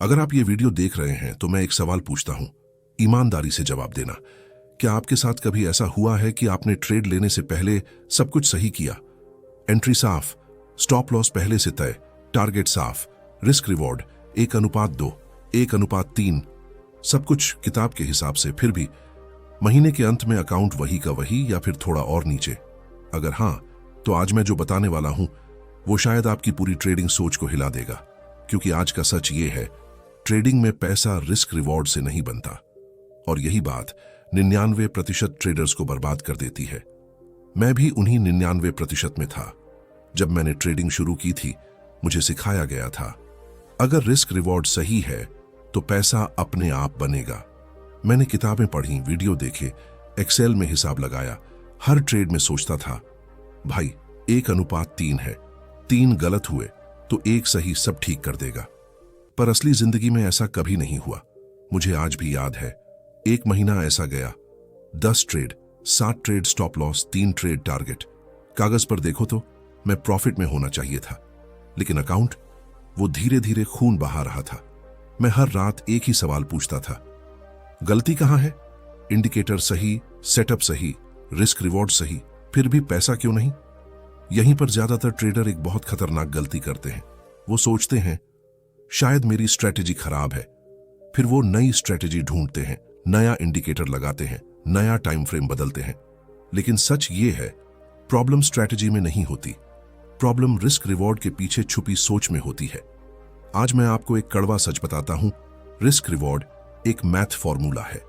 अगर आप ये वीडियो देख रहे हैं तो मैं एक सवाल पूछता हूं, ईमानदारी से जवाब देना। क्या आपके साथ कभी ऐसा हुआ है कि आपने ट्रेड लेने से पहले सब कुछ सही किया? एंट्री साफ, स्टॉप लॉस पहले से तय, टारगेट साफ, रिस्क रिवॉर्ड 1:2, 1:3, सब कुछ किताब के हिसाब से, फिर भी महीने के अंत में अकाउंट वही का वही या फिर थोड़ा और नीचे? अगर हां, तो आज मैं जो बताने वाला हूं वो शायद आपकी पूरी ट्रेडिंग सोच को हिला देगा। क्योंकि आज का सच ये है, ट्रेडिंग में पैसा रिस्क रिवॉर्ड से नहीं बनता। और यही बात 99% ट्रेडर्स को बर्बाद कर देती है। मैं भी उन्हीं 99% में था। जब मैंने ट्रेडिंग शुरू की थी, मुझे सिखाया गया था, अगर रिस्क रिवॉर्ड सही है तो पैसा अपने आप बनेगा। मैंने किताबें पढ़ी, वीडियो देखे, एक्सेल में हिसाब लगाया, हर ट्रेड में सोचता था, भाई 1:3 है, 3 गलत हुए तो 1 सही सब ठीक कर देगा। पर असली जिंदगी में ऐसा कभी नहीं हुआ। मुझे आज भी याद है, 1 महीना ऐसा गया, 10 trade, 7 trade stop loss, 3 trade target. कागज पर देखो तो मैं प्रॉफिट में होना चाहिए था, लेकिन अकाउंट वो धीरे धीरे खून बहा रहा था। मैं हर रात एक ही सवाल पूछता था, गलती कहां है? इंडिकेटर सही, सेटअप सही, रिस्क रिवॉर्ड सही, फिर भी पैसा क्यों नहीं? यहीं पर ज्यादातर ट्रेडर एक बहुत खतरनाक गलती करते हैं। वो सोचते हैं शायद मेरी स्ट्रेटेजी खराब है, फिर वो नई स्ट्रेटेजी ढूंढते हैं, नया इंडिकेटर लगाते हैं, नया टाइम फ्रेम बदलते हैं। लेकिन सच ये है, प्रॉब्लम स्ट्रेटेजी में नहीं होती, प्रॉब्लम रिस्क रिवॉर्ड के पीछे छुपी सोच में होती है। आज मैं आपको एक कड़वा सच बताता हूं, रिस्क रिवॉर्ड एक मैथ फॉर्मूला है,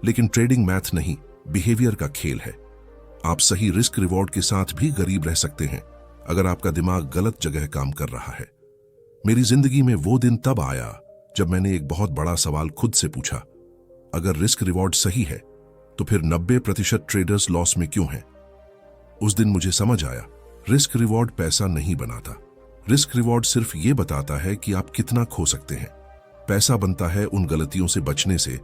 लेकिन ट्रेडिंग मैथ नहीं, बिहेवियर का खेल है। आप सही रिस्क रिवॉर्ड के साथ भी गरीब रह सकते हैं अगर आपका दिमाग गलत जगह काम कर रहा है। मेरी जिंदगी में वो दिन तब आया जब मैंने एक बहुत बड़ा सवाल खुद से पूछा, अगर रिस्क रिवॉर्ड सही है तो फिर 90% ट्रेडर्स लॉस में क्यों हैं? उस दिन मुझे समझ आया, रिस्क रिवॉर्ड पैसा नहीं बनाता। रिस्क रिवॉर्ड सिर्फ ये बताता है कि आप कितना खो सकते हैं। पैसा बनता है उन गलतियों से बचने से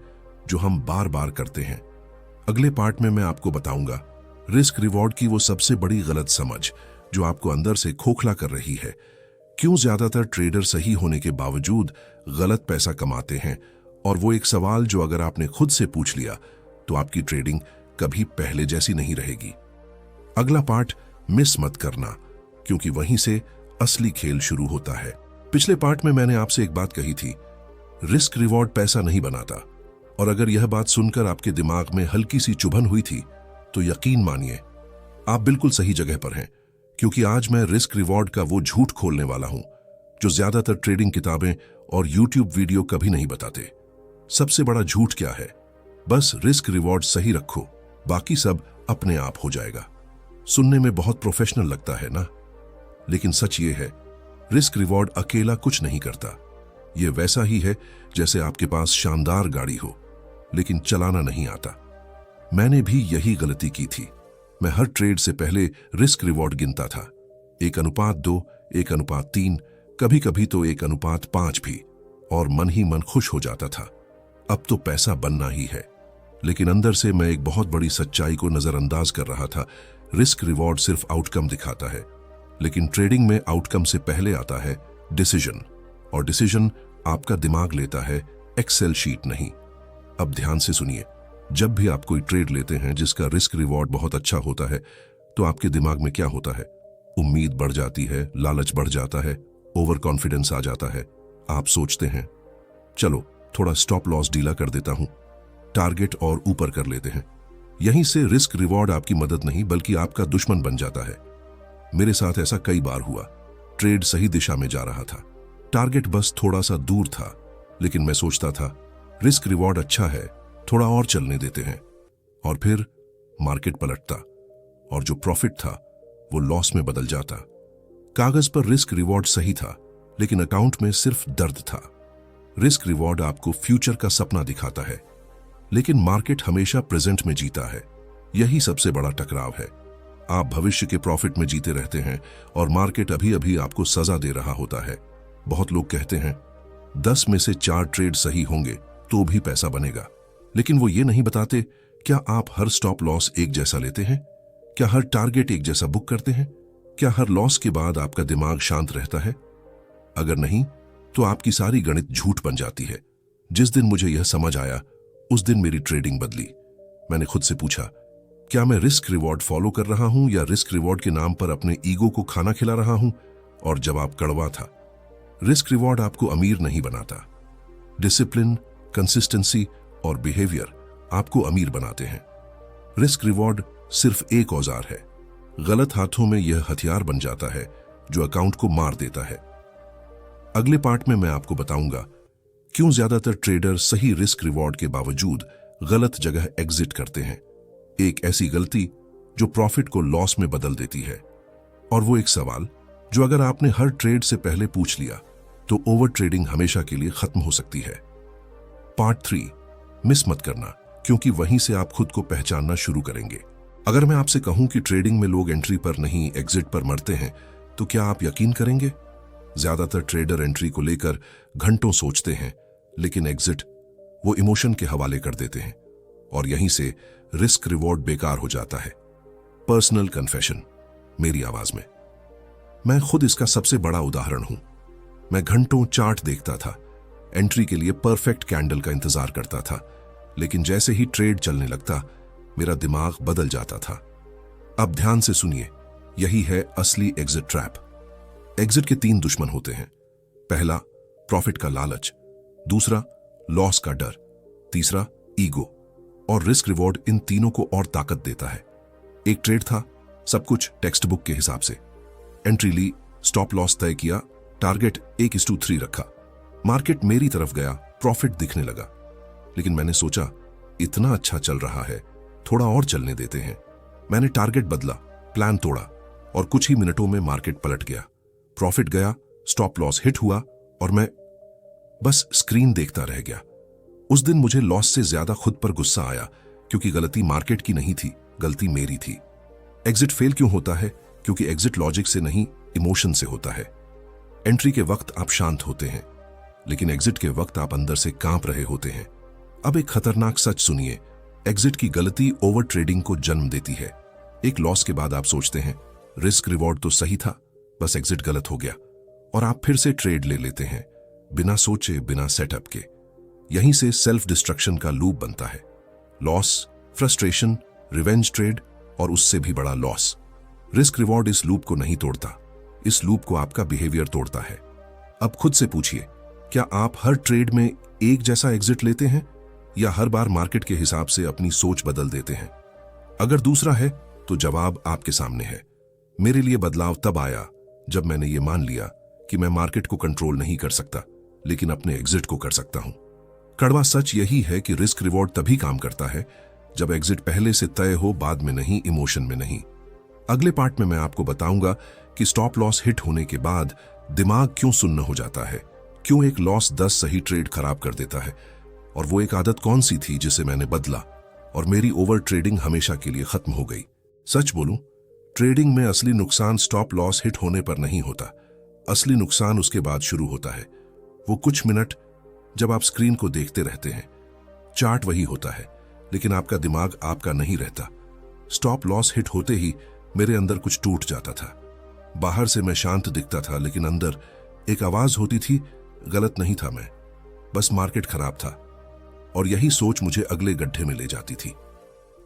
जो हम बार बार करते हैं। अगले पार्ट में मैं आपको बताऊंगा रिस्क रिवॉर्ड की वो सबसे बड़ी गलत समझ जो आपको अंदर से खोखला कर रही है, क्यों ज्यादातर ट्रेडर सही होने के बावजूद गलत पैसा कमाते हैं, और वो एक सवाल जो अगर आपने खुद से पूछ लिया तो आपकी ट्रेडिंग कभी पहले जैसी नहीं रहेगी। अगला पार्ट मिस मत करना, क्योंकि वहीं से असली खेल शुरू होता है। पिछले पार्ट में मैंने आपसे एक बात कही थी, रिस्क रिवॉर्ड पैसा नहीं बनाता, और अगर यह बात सुनकर आपके दिमाग में हल्की सी चुभन हुई थी तो यकीन मानिए आप बिल्कुल सही जगह पर हैं। क्योंकि आज मैं रिस्क रिवॉर्ड का वो झूठ खोलने वाला हूं जो ज्यादातर ट्रेडिंग किताबें और यूट्यूब वीडियो कभी नहीं बताते। सबसे बड़ा झूठ क्या है? बस रिस्क रिवॉर्ड सही रखो, बाकी सब अपने आप हो जाएगा। सुनने में बहुत प्रोफेशनल लगता है ना, लेकिन सच ये है, रिस्क रिवॉर्ड अकेला कुछ नहीं करता। ये वैसा ही है जैसे आपके पास शानदार गाड़ी हो लेकिन चलाना नहीं आता। मैंने भी यही गलती की थी। मैं हर ट्रेड से पहले रिस्क रिवॉर्ड गिनता था, 1:2, 1:3, कभी कभी तो 1:5 भी, और मन ही मन खुश हो जाता था, अब तो पैसा बनना ही है। लेकिन अंदर से मैं एक बहुत बड़ी सच्चाई को नजरअंदाज कर रहा था। रिस्क रिवॉर्ड सिर्फ आउटकम दिखाता है, लेकिन ट्रेडिंग में आउटकम से पहले आता है डिसीजन, और डिसीजन आपका दिमाग लेता है, एक्सेल शीट नहीं। अब ध्यान से सुनिए, जब भी आप कोई ट्रेड लेते हैं जिसका रिस्क रिवॉर्ड बहुत अच्छा होता है तो आपके दिमाग में क्या होता है? उम्मीद बढ़ जाती है, लालच बढ़ जाता है, ओवर कॉन्फिडेंस आ जाता है। आप सोचते हैं चलो थोड़ा स्टॉप लॉस ढीला कर देता हूं, टारगेट और ऊपर कर लेते हैं। यहीं से रिस्क रिवॉर्ड आपकी मदद नहीं बल्कि आपका दुश्मन बन जाता है। मेरे साथ ऐसा कई बार हुआ। ट्रेड सही दिशा में जा रहा था, टारगेट बस थोड़ा सा दूर था, लेकिन मैं सोचता था रिस्क रिवॉर्ड अच्छा है, थोड़ा और चलने देते हैं, और फिर मार्केट पलटता और जो प्रॉफिट था वो लॉस में बदल जाता। कागज पर रिस्क रिवॉर्ड सही था, लेकिन अकाउंट में सिर्फ दर्द था। रिस्क रिवॉर्ड आपको फ्यूचर का सपना दिखाता है, लेकिन मार्केट हमेशा प्रेजेंट में जीता है। यही सबसे बड़ा टकराव है। आप भविष्य के प्रॉफिट में जीते रहते हैं और मार्केट अभी अभी आपको सजा दे रहा होता है। बहुत लोग कहते हैं 10 में से 4 ट्रेड सही होंगे तो भी पैसा बनेगा, लेकिन वो ये नहीं बताते क्या आप हर स्टॉप लॉस एक जैसा लेते हैं, क्या हर टारगेट एक जैसा बुक करते हैं, क्या हर लॉस के बाद आपका दिमाग शांत रहता है? अगर नहीं, तो आपकी सारी गणित झूठ बन जाती है। जिस दिन मुझे यह समझ आया उस दिन मेरी ट्रेडिंग बदली। मैंने खुद से पूछा, क्या मैं रिस्क रिवॉर्ड फॉलो कर रहा हूं या रिस्क रिवॉर्ड के नाम पर अपने ईगो को खाना खिला रहा हूं? और जवाब कड़वा था। रिस्क रिवॉर्ड आपको अमीर नहीं बनाता। डिसिप्लिन, कंसिस्टेंसी और बिहेवियर आपको अमीर बनाते हैं। रिस्क रिवॉर्ड सिर्फ एक औजार है। गलत हाथों में यह हथियार बन जाता है जो अकाउंट को मार देता है। अगले पार्ट में मैं आपको बताऊंगा क्यों ज्यादातर ट्रेडर सही रिस्क रिवॉर्ड के बावजूद गलत जगह एग्जिट करते हैं। एक ऐसी गलती जो प्रॉफिट को लॉस में बदल देती है। और वो एक सवाल जो अगर आपने हर ट्रेड से पहले पूछ लिया तो ओवर ट्रेडिंग हमेशा के लिए खत्म हो सकती है। पार्ट 3 मिस मत करना, क्योंकि वहीं से आप खुद को पहचानना शुरू करेंगे। अगर मैं आपसे कहूं कि ट्रेडिंग में लोग एंट्री पर नहीं एग्जिट पर मरते हैं, तो क्या आप यकीन करेंगे? ज्यादातर ट्रेडर एंट्री को लेकर घंटों सोचते हैं, लेकिन एग्जिट वो इमोशन के हवाले कर देते हैं और यहीं से रिस्क रिवॉर्ड बेकार हो जाता है। पर्सनल कन्फेशन, मेरी आवाज में। मैं खुद इसका सबसे बड़ा उदाहरण हूं। मैं घंटों चार्ट देखता था, एंट्री के लिए परफेक्ट कैंडल का इंतजार करता था, लेकिन जैसे ही ट्रेड चलने लगता मेरा दिमाग बदल जाता था। अब ध्यान से सुनिए, यही है असली एग्जिट ट्रैप। एग्जिट के 3 दुश्मन होते हैं। पहला, प्रॉफिट का लालच। दूसरा, लॉस का डर। तीसरा, ईगो। और रिस्क रिवॉर्ड इन तीनों को और ताकत देता है। एक ट्रेड था, सब कुछ टेक्स्ट बुक के हिसाब से। एंट्री ली, स्टॉप लॉस तय किया, टारगेट 1:3 रखा। मार्केट मेरी तरफ गया, प्रॉफिट दिखने लगा। लेकिन मैंने सोचा, इतना अच्छा चल रहा है, थोड़ा और चलने देते हैं। मैंने टारगेट बदला, प्लान तोड़ा और कुछ ही मिनटों में मार्केट पलट गया। प्रॉफिट गया, स्टॉप लॉस हिट हुआ और मैं बस स्क्रीन देखता रह गया। उस दिन मुझे लॉस से ज्यादा खुद पर गुस्सा आया, क्योंकि गलती मार्केट की नहीं थी, गलती मेरी थी। एग्जिट फेल क्यों होता है? क्योंकि एग्जिट लॉजिक से नहीं, इमोशन से होता है। एंट्री के वक्त आप शांत होते हैं, लेकिन एग्जिट के वक्त आप अंदर से कांप रहे होते हैं। अब एक खतरनाक सच सुनिए, एग्जिट की गलती ओवर ट्रेडिंग को जन्म देती है। एक लॉस के बाद आप सोचते हैं, रिस्क रिवॉर्ड तो सही था, बस एग्जिट गलत हो गया, और आप फिर से ट्रेड ले लेते हैं, बिना सोचे, बिना सेटअप के। यहीं से सेल्फ डिस्ट्रक्शन का लूप बनता है। लॉस, फ्रस्ट्रेशन, रिवेंज ट्रेड और उससे भी बड़ा लॉस। रिस्क रिवॉर्ड इस लूप को नहीं तोड़ता, इस लूप को आपका बिहेवियर तोड़ता है। अब खुद से पूछिए, क्या आप हर ट्रेड में एक जैसा एग्जिट लेते हैं या हर बार मार्केट के हिसाब से अपनी सोच बदल देते हैं? अगर दूसरा है तो जवाब आपके सामने है। मेरे लिए बदलाव तब आया जब मैंने ये मान लिया कि मैं मार्केट को कंट्रोल नहीं कर सकता, लेकिन अपने एग्जिट को कर सकता हूं। कड़वा सच यही है कि रिस्क रिवॉर्ड तभी काम करता है जब एग्जिट पहले से तय हो, बाद में नहीं, इमोशन में नहीं। अगले पार्ट में मैं आपको बताऊंगा कि स्टॉप लॉस हिट होने के बाद दिमाग क्यों सुन्न हो जाता है, क्यों एक लॉस 10 सही ट्रेड खराब कर देता है, और वो एक आदत कौन सी थी जिसे मैंने बदला और मेरी ओवर ट्रेडिंग हमेशा के लिए खत्म हो गई। सच बोलूं, ट्रेडिंग में असली नुकसान स्टॉप लॉस हिट होने पर नहीं होता। असली नुकसान उसके बाद शुरू होता है। वो कुछ मिनट जब आप स्क्रीन को देखते रहते हैं, चार्ट वही होता है, लेकिन आपका दिमाग आपका नहीं रहता। स्टॉप लॉस हिट होते ही मेरे अंदर कुछ टूट जाता था। बाहर से मैं शांत दिखता था, लेकिन अंदर एक आवाज होती थी, गलत नहीं था मैं, बस मार्केट खराब था। और यही सोच मुझे अगले गड्ढे में ले जाती थी।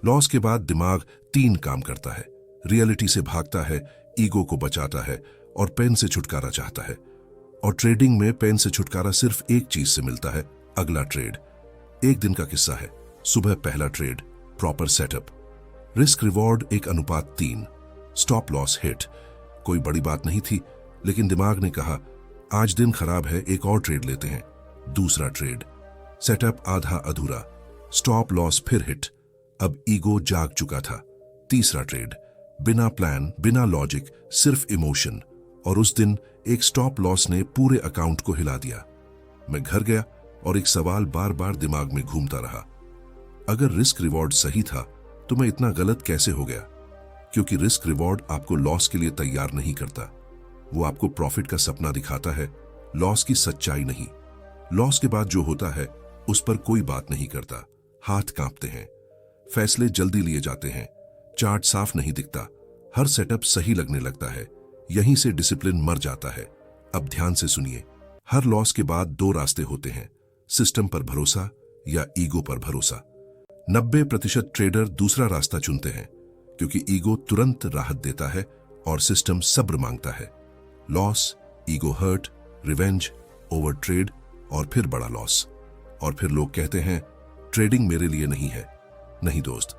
लॉस के बाद दिमाग 3 काम करता है। रियलिटी से भागता है, ईगो को बचाता है और पेन से छुटकारा चाहता है। और ट्रेडिंग में पेन से छुटकारा सिर्फ एक चीज से मिलता है, अगला ट्रेड। एक दिन का किस्सा है, सुबह पहला trade, proper setup, risk reward 1:3, stop loss hit. कोई बड़ी बात नहीं थी, लेकिन दिमाग ने कहा, आज दिन खराब है, एक और ट्रेड लेते हैं। दूसरा ट्रेड, सेटअप आधा अधूरा, स्टॉप लॉस फिर हिट। अब ईगो जाग चुका था। तीसरा ट्रेड, बिना प्लान, बिना लॉजिक, सिर्फ इमोशन, और उस दिन एक स्टॉप लॉस ने पूरे अकाउंट को हिला दिया। मैं घर गया और एक सवाल बार बार दिमाग में घूमता रहा, अगर रिस्क रिवॉर्ड सही था तो मैं इतना गलत कैसे हो गया? क्योंकि रिस्क रिवॉर्ड आपको लॉस के लिए तैयार नहीं करता, वो आपको प्रॉफिट का सपना दिखाता है, लॉस की सच्चाई नहीं। लॉस के बाद जो होता है उस पर कोई बात नहीं करता, हाथ कांपते हैं, फैसले जल्दी लिए जाते हैं, चार्ट साफ नहीं दिखता, हर सेटअप सही लगने लगता है। यहीं से डिसिप्लिन मर जाता है। अब ध्यान से सुनिए, हर लॉस के बाद दो रास्ते होते हैं, सिस्टम पर भरोसा या ईगो पर भरोसा। 90% ट्रेडर दूसरा रास्ता चुनते हैं क्योंकि ईगो तुरंत राहत देता है और सिस्टम सब्र मांगता है। Loss, ego hurt, revenge, over trade और फिर बड़ा लॉस। और फिर लोग कहते हैं ट्रेडिंग मेरे लिए नहीं है। नहीं दोस्त,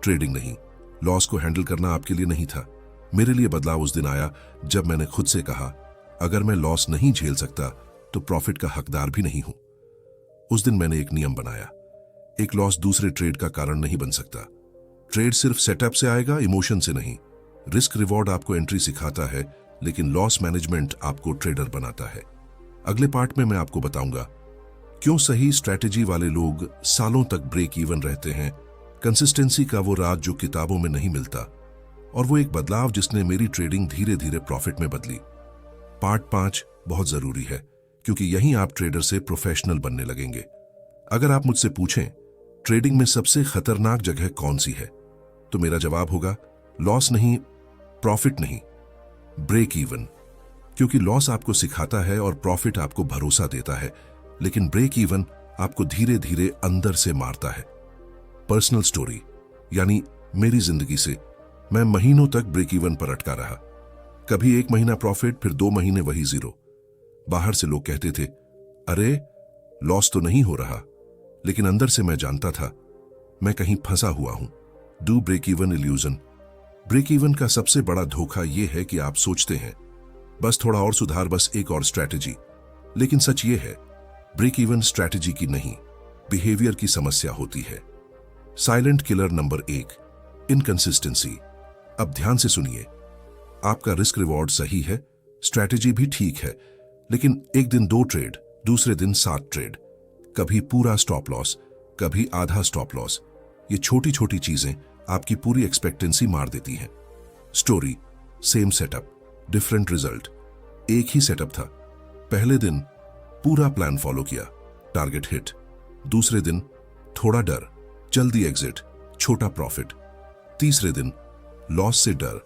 ट्रेडिंग नहीं, लॉस को हैंडल करना आपके लिए नहीं था। मेरे लिए बदलाव उस दिन आया जब मैंने खुद से कहा, अगर मैं लॉस नहीं झेल सकता तो प्रॉफिट का हकदार भी नहीं हूं। उस दिन मैंने एक नियम बनाया, एक लॉस दूसरे ट्रेड का कारण नहीं बन सकता। ट्रेड सिर्फ सेटअप से आएगा, इमोशन से नहीं। रिस्क रिवॉर्ड आपको एंट्री सिखाता है, लेकिन लॉस मैनेजमेंट आपको ट्रेडर बनाता है। अगले पार्ट में मैं आपको बताऊंगा क्यों सही स्ट्रैटेजी वाले लोग सालों तक ब्रेक इवन रहते हैं, कंसिस्टेंसी का वो राज जो किताबों में नहीं मिलता, और वो एक बदलाव जिसने मेरी ट्रेडिंग धीरे धीरे प्रॉफिट में बदली। पार्ट 5 बहुत जरूरी है क्योंकि यहीं आप ट्रेडर से प्रोफेशनल बनने लगेंगे। अगर आप मुझसे पूछें ट्रेडिंग में सबसे खतरनाक जगह कौन सी है, तो मेरा जवाब होगा लॉस नहीं, प्रॉफिट नहीं, ब्रेक इवन। क्योंकि लॉस आपको सिखाता है और प्रॉफिट आपको भरोसा देता है, लेकिन ब्रेक इवन आपको धीरे धीरे अंदर से मारता है। पर्सनल स्टोरी यानी मेरी जिंदगी से मैं महीनों तक ब्रेक इवन पर अटका रहा। कभी 1 महीना प्रॉफिट, फिर 2 महीने वही जीरो। बाहर से लोग कहते थे अरे लॉस तो नहीं हो रहा, लेकिन अंदर से मैं जानता था मैं कहीं फंसा हुआ हूं। Do break even illusion. Break even का सबसे बड़ा धोखा यह है कि आप सोचते हैं बस थोड़ा और सुधार, बस एक और स्ट्रैटेजी। लेकिन सच ये है ब्रेक इवन स्ट्रैटेजी की नहीं, बिहेवियर की समस्या होती है। Silent killer number 1, inconsistency. अब ध्यान से सुनिए, आपका रिस्क रिवॉर्ड सही है, स्ट्रैटेजी भी ठीक है, लेकिन एक दिन 2 ट्रेड, दूसरे दिन 7 ट्रेड, कभी पूरा स्टॉप लॉस, कभी आधा स्टॉप लॉस। ये छोटी छोटी चीजें आपकी पूरी एक्सपेक्टेंसी मार देती हैं। Story same setup, different result. एक ही सेटअप था, पहले दिन पूरा प्लान फॉलो किया, टारगेट हिट। दूसरे दिन थोड़ा डर, जल्दी एग्जिट, छोटा प्रॉफिट। तीसरे दिन लॉस से डर,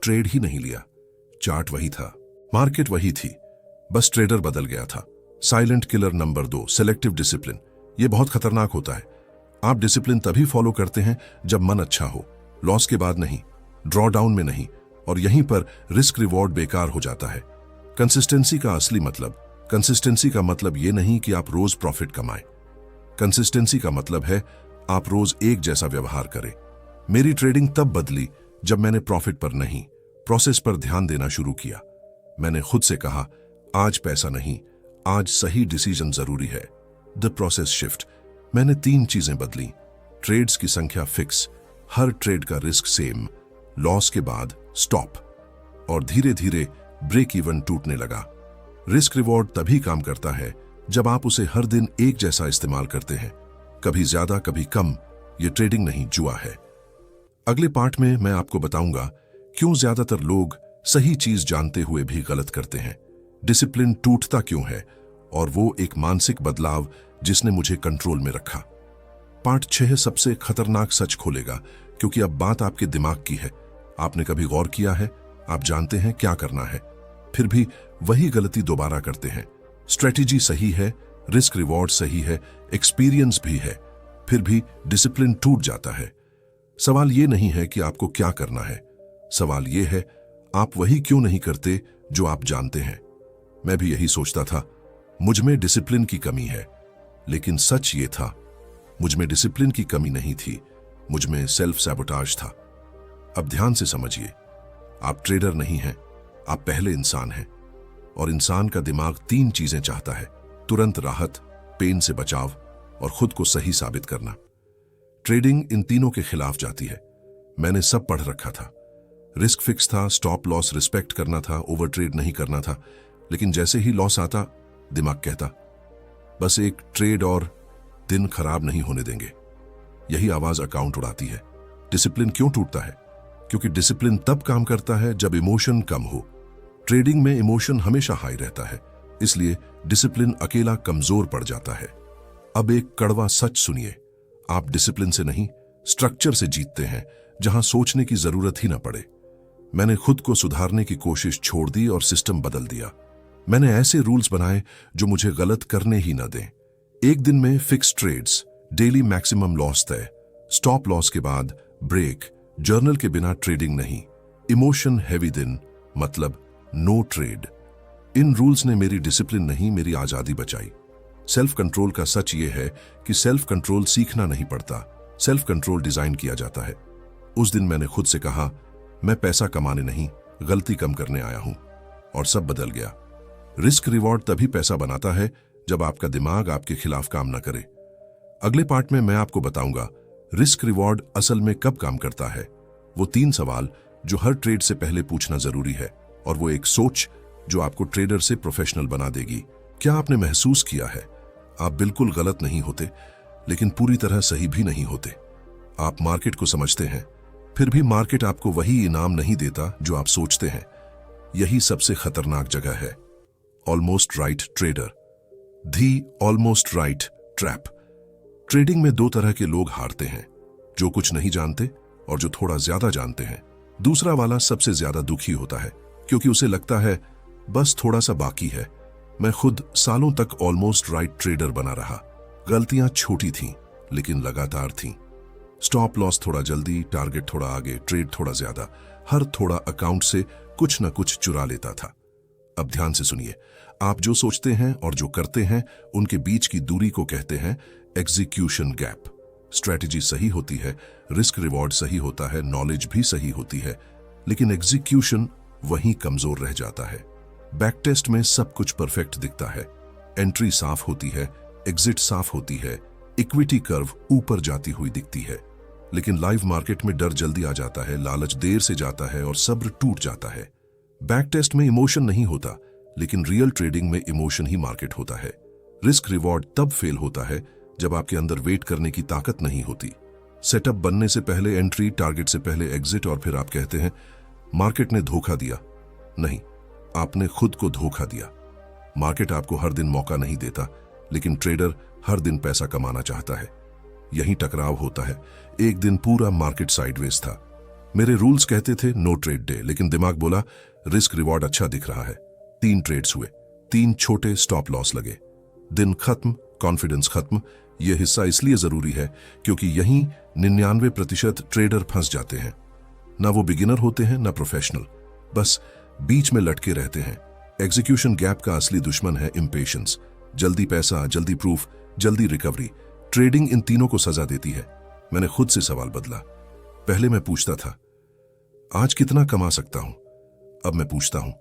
ट्रेड ही नहीं लिया। चार्ट वही था, मार्केट वही थी, बस ट्रेडर बदल गया था। Silent killer number 2, selective discipline. यह बहुत खतरनाक होता है। आप डिसिप्लिन तभी फॉलो करते हैं जब मन अच्छा हो, लॉस के बाद नहीं, ड्रॉ डाउन में नहीं, और यहीं पर रिस्क रिवॉर्ड बेकार हो जाता है। कंसिस्टेंसी का असली मतलब, कंसिस्टेंसी का मतलब यह नहीं कि आप रोज प्रॉफिट कमाएं। कंसिस्टेंसी का मतलब है आप रोज एक जैसा व्यवहार करें। मेरी ट्रेडिंग तब बदली जब मैंने प्रॉफिट पर नहीं, प्रोसेस पर ध्यान देना शुरू किया। मैंने खुद से कहा आज पैसा नहीं, आज सही डिसीजन जरूरी है। The process shift. मैंने 3 चीजें बदली। ट्रेड्स की संख्या फिक्स, हर ट्रेड का रिस्क सेम, लॉस के बाद स्टॉप, और धीरे धीरे ब्रेक इवन टूटने लगा। रिस्क रिवॉर्ड तभी काम करता है जब आप उसे हर दिन एक जैसा इस्तेमाल करते हैं, कभी ज्यादा कभी कम। यह ट्रेडिंग नहीं, जुआ है। अगले पार्ट में मैं आपको बताऊंगा क्यों ज्यादातर लोग सही चीज जानते हुए भी गलत करते हैं, डिसिप्लिन टूटता क्यों है, और वो एक मानसिक बदलाव जिसने मुझे कंट्रोल में रखा। पार्ट 6 सबसे खतरनाक सच खोलेगा, क्योंकि अब बात आपके दिमाग की है। आपने कभी गौर किया है, आप जानते हैं क्या करना है, फिर भी वही गलती दोबारा करते हैं। स्ट्रेटेजी सही है, रिस्क रिवॉर्ड सही है, एक्सपीरियंस भी है, फिर भी डिसिप्लिन टूट जाता है। सवाल ये नहीं है कि आपको क्या करना है, सवाल ये है आप वही क्यों नहीं करते जो आप जानते हैं। मैं भी यही सोचता था, मुझ में डिसिप्लिन की कमी है, लेकिन सच ये था मुझ में डिसिप्लिन की कमी नहीं थी, मुझ में सेल्फ सैबोटाज था। अब ध्यान से समझिए, आप ट्रेडर नहीं हैं, आप पहले इंसान हैं, और इंसान का दिमाग 3 चीजें चाहता है, तुरंत राहत, पेन से बचाव और खुद को सही साबित करना। ट्रेडिंग इन तीनों के खिलाफ जाती है। मैंने सब पढ़ रखा था, रिस्क फिक्स था, स्टॉप लॉस रिस्पेक्ट करना था, ओवर ट्रेड नहीं करना था, लेकिन जैसे ही लॉस आता दिमाग कहता बस एक ट्रेड और, दिन खराब नहीं होने देंगे। यही आवाज अकाउंट उड़ाती है। डिसिप्लिन क्यों टूटता है? क्योंकि डिसिप्लिन तब काम करता है जब इमोशन कम हो। ट्रेडिंग में इमोशन हमेशा हाई रहता है, इसलिए डिसिप्लिन अकेला कमजोर पड़ जाता है। अब एक कड़वा सच सुनिए, आप डिसिप्लिन से नहीं, स्ट्रक्चर से जीतते हैं, जहां सोचने की जरूरत ही ना पड़े। मैंने खुद को सुधारने की कोशिश छोड़ दी और सिस्टम बदल दिया। मैंने ऐसे रूल्स बनाए जो मुझे गलत करने ही न दें। एक दिन में fix trades, daily maximum loss तय, स्टॉप लॉस के बाद ब्रेक, जर्नल के बिना ट्रेडिंग नहीं, इमोशन हैवी दिन मतलब नो ट्रेड। इन रूल्स ने मेरी डिसिप्लिन नहीं, मेरी आजादी बचाई। सेल्फ कंट्रोल का सच ये है कि सेल्फ कंट्रोल सीखना नहीं पड़ता, सेल्फ कंट्रोल डिजाइन किया जाता है। उस दिन मैंने खुद से कहा, मैं पैसा कमाने नहीं, गलती कम करने आया हूं, और सब बदल गया। रिस्क रिवॉर्ड तभी पैसा बनाता है जब आपका दिमाग आपके खिलाफ काम ना करे। अगले पार्ट में मैं आपको बताऊंगा रिस्क रिवॉर्ड असल में कब काम करता है, वो 3 सवाल जो हर ट्रेड से पहले पूछना जरूरी है, और वो एक सोच जो आपको ट्रेडर से प्रोफेशनल बना देगी। क्या आपने महसूस किया है आप बिल्कुल गलत नहीं होते, लेकिन पूरी तरह सही भी नहीं होते। आप मार्केट को समझते हैं, फिर भी मार्केट आपको वही इनाम नहीं देता जो आप सोचते हैं। यही सबसे खतरनाक जगह है। ऑलमोस्ट राइट ट्रेडर, दी ऑलमोस्ट राइट ट्रैप। ट्रेडिंग में 2 तरह के लोग हारते हैं, जो कुछ नहीं जानते और जो थोड़ा ज्यादा जानते हैं। दूसरा वाला सबसे ज्यादा दुखी होता है, क्योंकि उसे लगता है बस थोड़ा सा बाकी है। मैं खुद सालों तक ऑलमोस्ट राइट ट्रेडर बना रहा। गलतियां छोटी थीं, लेकिन लगातार थीं। स्टॉप लॉस थोड़ा जल्दी, टारगेट थोड़ा आगे, ट्रेड थोड़ा ज्यादा। हर थोड़ा अकाउंट से कुछ न कुछ चुरा लेता था। अब ध्यान से सुनिए, आप जो सोचते हैं और जो करते हैं उनके बीच की दूरी को कहते हैं एग्जीक्यूशन गैप। स्ट्रेटजी सही होती है, रिस्क रिवॉर्ड सही होता है, नॉलेज भी सही होती है, लेकिन एग्जीक्यूशन वहीं कमजोर रह जाता है। बैक टेस्ट में सब कुछ परफेक्ट दिखता है, एंट्री साफ होती है, एग्जिट साफ होती है, इक्विटी कर्व ऊपर जाती हुई दिखती है। लेकिन लाइव मार्केट में डर जल्दी आ जाता है, लालच देर से जाता है और सब्र टूट जाता है। बैक टेस्ट में इमोशन नहीं होता, लेकिन रियल ट्रेडिंग में इमोशन ही मार्केट होता है। रिस्क रिवॉर्ड तब फेल होता है जब आपके अंदर वेट करने की ताकत नहीं होती। सेटअप बनने से पहले एंट्री, टारगेट से पहले एग्जिट, और फिर आप कहते हैं मार्केट ने धोखा दिया। नहीं, आपने खुद को धोखा दिया। मार्केट आपको हर दिन मौका नहीं देता, लेकिन ट्रेडर हर दिन पैसा कमाना चाहता है। यही टकराव होता है। एक दिन पूरा मार्केट साइडवेज था। मेरे रूल्स कहते थे नो ट्रेड डे, लेकिन दिमाग बोला रिस्क रिवॉर्ड अच्छा दिख रहा है। 3 ट्रेड्स हुए, 3 छोटे स्टॉप लॉस लगे। दिन खत्म, कॉन्फिडेंस खत्म। यह हिस्सा इसलिए जरूरी है क्योंकि यहीं 99% ट्रेडर फंस जाते हैं। ना वो बिगिनर होते हैं, ना प्रोफेशनल, बस बीच में लटके रहते हैं। एग्जीक्यूशन गैप का असली दुश्मन है इम्पेशंस। जल्दी पैसा, जल्दी प्रूफ, जल्दी रिकवरी। ट्रेडिंग इन तीनों को सजा देती है। मैंने खुद से सवाल बदला। पहले मैं पूछता था आज कितना कमा सकता हूं, अब मैं पूछता हूं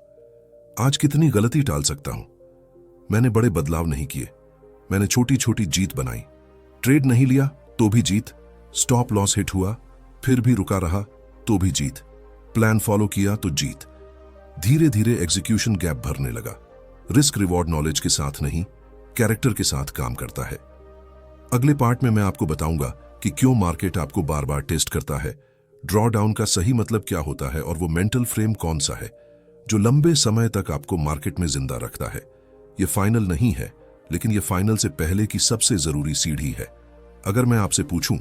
आज कितनी गलती टाल सकता हूं। मैंने बड़े बदलाव नहीं किए, मैंने छोटी छोटी जीत बनाई। ट्रेड नहीं लिया तो भी जीत, स्टॉप लॉस हिट हुआ फिर भी रुका रहा तो भी जीत, प्लान फॉलो किया तो जीत। धीरे धीरे एग्जीक्यूशन गैप भरने लगा। रिस्क रिवॉर्ड नॉलेज के साथ नहीं, कैरेक्टर के साथ काम करता है। अगले पार्ट में मैं आपको बताऊंगा कि क्यों मार्केट आपको बार बार टेस्ट करता है, ड्रॉ डाउन का सही मतलब क्या होता है, और वो मेंटल फ्रेम कौन सा है जो लंबे समय तक आपको मार्केट में जिंदा रखता है। ये फाइनल नहीं है, लेकिन ये फाइनल से पहले की सबसे जरूरी सीढ़ी है। अगर मैं आपसे पूछूं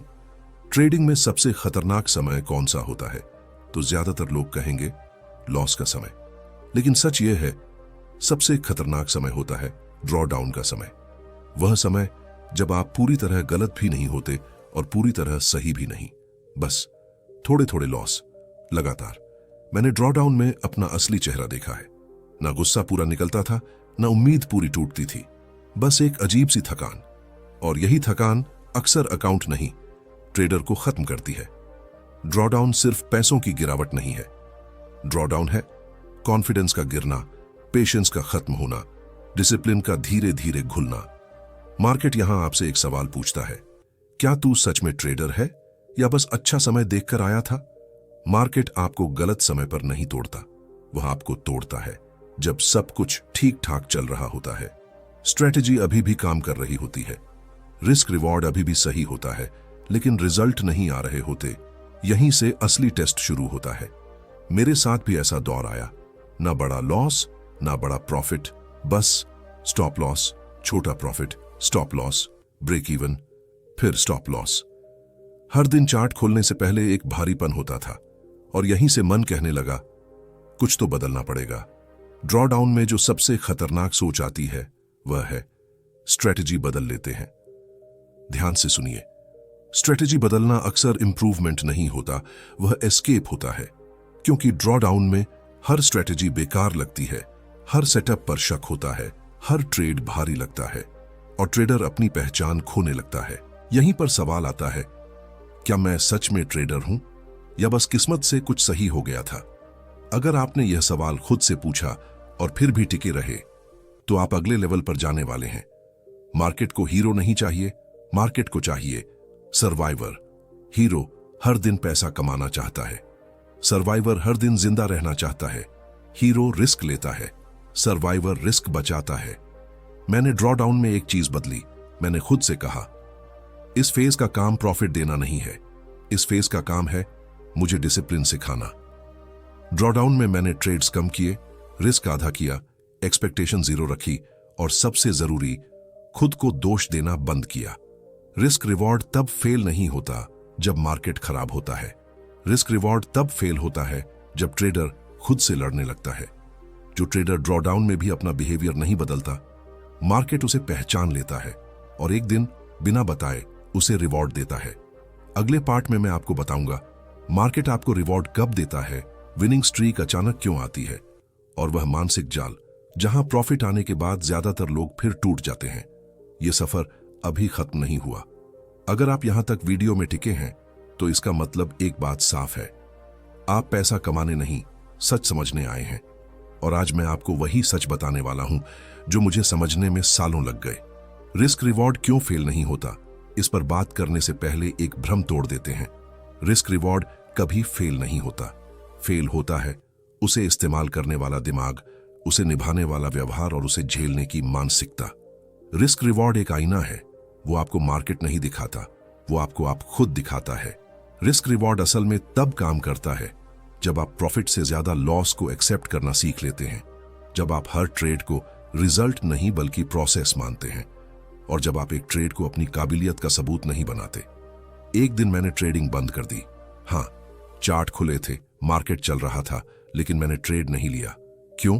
ट्रेडिंग में सबसे खतरनाक समय कौन सा होता है, तो ज्यादातर लोग कहेंगे लॉस का समय। लेकिन सच ये है सबसे खतरनाक समय होता है ड्रॉ डाउन का समय। वह समय जब आप पूरी तरह गलत भी नहीं होते और पूरी तरह सही भी नहीं, बस थोड़े थोड़े लॉस लगातार। मैंने ड्रॉ डाउन में अपना असली चेहरा देखा है। ना गुस्सा पूरा निकलता था, ना उम्मीद पूरी टूटती थी, बस एक अजीब सी थकान। और यही थकान अक्सर अकाउंट नहीं, ट्रेडर को खत्म करती है। ड्रॉ डाउन सिर्फ पैसों की गिरावट नहीं है, ड्रॉ डाउन है कॉन्फिडेंस का गिरना, पेशेंस का खत्म होना, डिसिप्लिन का धीरे धीरे घुलना। मार्केट यहां आपसे एक सवाल पूछता है, क्या तू सच में ट्रेडर है या बस अच्छा समय देखकर आया था? मार्केट आपको गलत समय पर नहीं तोड़ता, वह आपको तोड़ता है जब सब कुछ ठीक ठाक चल रहा होता है। स्ट्रेटेजी अभी भी काम कर रही होती है, रिस्क रिवॉर्ड अभी भी सही होता है, लेकिन रिजल्ट नहीं आ रहे होते। यहीं से असली टेस्ट शुरू होता है। मेरे साथ भी ऐसा दौर आया, ना बड़ा लॉस ना बड़ा प्रॉफिट, बस स्टॉप लॉस, छोटा profit, stop loss, break even, फिर स्टॉप लॉस। हर दिन चार्ट खोलने से पहले एक भारीपन होता था, और यहीं से मन कहने लगा कुछ तो बदलना पड़ेगा। ड्रॉडाउन में जो सबसे खतरनाक सोच आती है वह है स्ट्रेटजी बदल लेते हैं। ध्यान से सुनिए, स्ट्रेटजी बदलना अक्सर इंप्रूवमेंट नहीं होता, वह एस्केप होता है। क्योंकि ड्रॉडाउन में हर स्ट्रेटजी बेकार लगती है, हर सेटअप पर शक होता है, हर ट्रेड भारी लगता है और ट्रेडर अपनी पहचान खोने लगता है। यहीं पर सवाल आता है, क्या मैं सच में ट्रेडर हूं या बस किस्मत से कुछ सही हो गया था? अगर आपने यह सवाल खुद से पूछा और फिर भी टिके रहे तो आप अगले लेवल पर जाने वाले हैं। मार्केट को हीरो नहीं चाहिए, मार्केट को चाहिए सर्वाइवर। हीरो हर दिन पैसा कमाना चाहता है, सर्वाइवर हर दिन जिंदा रहना चाहता है। हीरो रिस्क लेता है, सर्वाइवर रिस्क बचाता है। मैंने ड्रॉडाउन में एक चीज बदली। मैंने खुद से कहा, इस फेज का काम प्रॉफिट देना नहीं है, इस फेज का काम है मुझे डिसिप्लिन सिखाना। ड्रॉडाउन में मैंने ट्रेड्स कम किए, रिस्क आधा किया, एक्सपेक्टेशन जीरो रखी और सबसे जरूरी, खुद को दोष देना बंद किया। रिस्क रिवॉर्ड तब फेल नहीं होता जब मार्केट खराब होता है। रिस्क रिवॉर्ड तब फेल होता है जब ट्रेडर खुद से लड़ने लगता है। जो ट्रेडर ड्रॉडाउन में भी अपना बिहेवियर नहीं बदलता, मार्केट उसे पहचान लेता है और एक दिन बिना बताए उसे रिवॉर्ड देता है। अगले पार्ट में मैं आपको बताऊंगा मार्केट आपको रिवॉर्ड कब देता है, विनिंग स्ट्रीक अचानक क्यों आती है और वह मानसिक जाल जहां प्रॉफिट आने के बाद ज्यादातर लोग फिर टूट जाते हैं। यह सफर अभी खत्म नहीं हुआ। अगर आप यहां तक वीडियो में टिके हैं तो इसका मतलब एक बात साफ है, आप पैसा कमाने नहीं सच समझने आए हैं। और आज मैं आपको वही सच बताने वाला हूं जो मुझे समझने में सालों लग गए। रिस्क रिवॉर्ड क्यों फेल नहीं होता, इस पर बात करने से पहले एक भ्रम तोड़ देते हैं। रिस्क रिवॉर्ड कभी फेल नहीं होता। फेल होता है उसे इस्तेमाल करने वाला दिमाग, उसे निभाने वाला व्यवहार और उसे झेलने की मानसिकता। रिस्क रिवॉर्ड एक आईना है, वो आपको मार्केट नहीं दिखाता, वो आपको आप खुद दिखाता है। रिस्क रिवॉर्ड असल में तब काम करता है जब आप प्रॉफिट से ज्यादा लॉस को एक्सेप्ट करना सीख लेते हैं, जब आप हर ट्रेड को रिजल्ट नहीं बल्कि प्रोसेस मानते हैं और जब आप एक ट्रेड को अपनी काबिलियत का सबूत नहीं बनाते। एक दिन मैंने ट्रेडिंग बंद कर दी। हाँ, चार्ट खुले थे, मार्केट चल रहा था, लेकिन मैंने ट्रेड नहीं लिया। क्यों?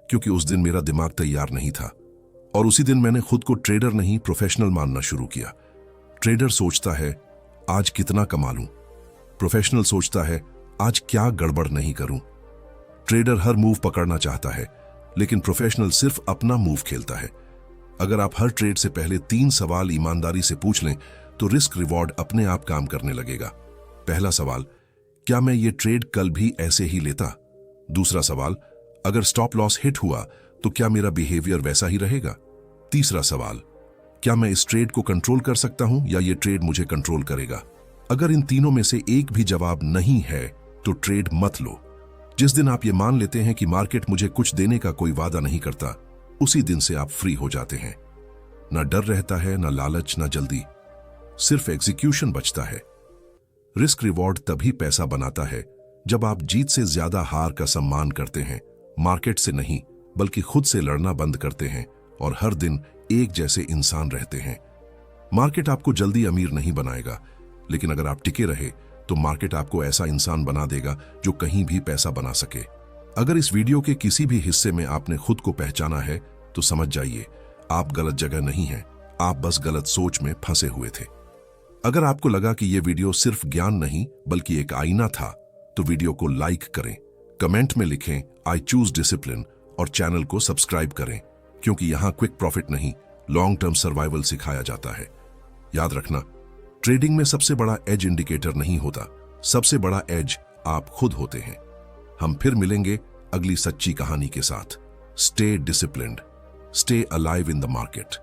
क्योंकि उस दिन मेरा दिमाग तैयार नहीं था और उसी दिन मैंने खुद को ट्रेडर नहीं प्रोफेशनल मानना शुरू किया। ट्रेडर सोचता है आज कितना कमा लूं, प्रोफेशनल सोचता है आज क्या गड़बड़ नहीं करूं। ट्रेडर हर मूव पकड़ना चाहता है, लेकिन प्रोफेशनल सिर्फ अपना मूव खेलता है। अगर आप हर ट्रेड से पहले 3 सवाल ईमानदारी से पूछ लें तो रिस्क रिवॉर्ड अपने आप काम करने लगेगा। पहला सवाल, क्या मैं ये ट्रेड कल भी ऐसे ही लेता? दूसरा सवाल, अगर स्टॉप लॉस हिट हुआ तो क्या मेरा बिहेवियर वैसा ही रहेगा? तीसरा सवाल, क्या मैं इस ट्रेड को कंट्रोल कर सकता हूं या ये ट्रेड मुझे कंट्रोल करेगा? अगर इन तीनों में से एक भी जवाब नहीं है तो ट्रेड मत लो। जिस दिन आप ये मान लेते हैं कि मार्केट मुझे कुछ देने का कोई वादा नहीं करता, उसी दिन से आप फ्री हो जाते हैं। ना डर रहता है, ना लालच, ना जल्दी, सिर्फ एग्जीक्यूशन बचता है। रिस्क रिवॉर्ड तभी पैसा बनाता है जब आप जीत से ज्यादा हार का सम्मान करते हैं, मार्केट से नहीं बल्कि खुद से लड़ना बंद करते हैं और हर दिन एक जैसे इंसान रहते हैं। मार्केट आपको जल्दी अमीर नहीं बनाएगा, लेकिन अगर आप टिके रहे तो मार्केट आपको ऐसा इंसान बना देगा जो कहीं भी पैसा बना सके। अगर इस वीडियो के किसी भी हिस्से में आपने खुद को पहचाना है तो समझ जाइए आप गलत जगह नहीं हैं, आप बस गलत सोच में फंसे हुए थे। अगर आपको लगा कि यह वीडियो सिर्फ ज्ञान नहीं बल्कि एक आईना था तो वीडियो को लाइक करें, कमेंट में लिखें आई चूज डिसिप्लिन और चैनल को सब्सक्राइब करें, क्योंकि यहां क्विक प्रॉफिट नहीं लॉन्ग टर्म सर्वाइवल सिखाया जाता है। याद रखना, ट्रेडिंग में सबसे बड़ा एज इंडिकेटर नहीं होता, सबसे बड़ा एज आप खुद होते हैं। हम फिर मिलेंगे अगली सच्ची कहानी के साथ। Stay disciplined, stay alive in the market.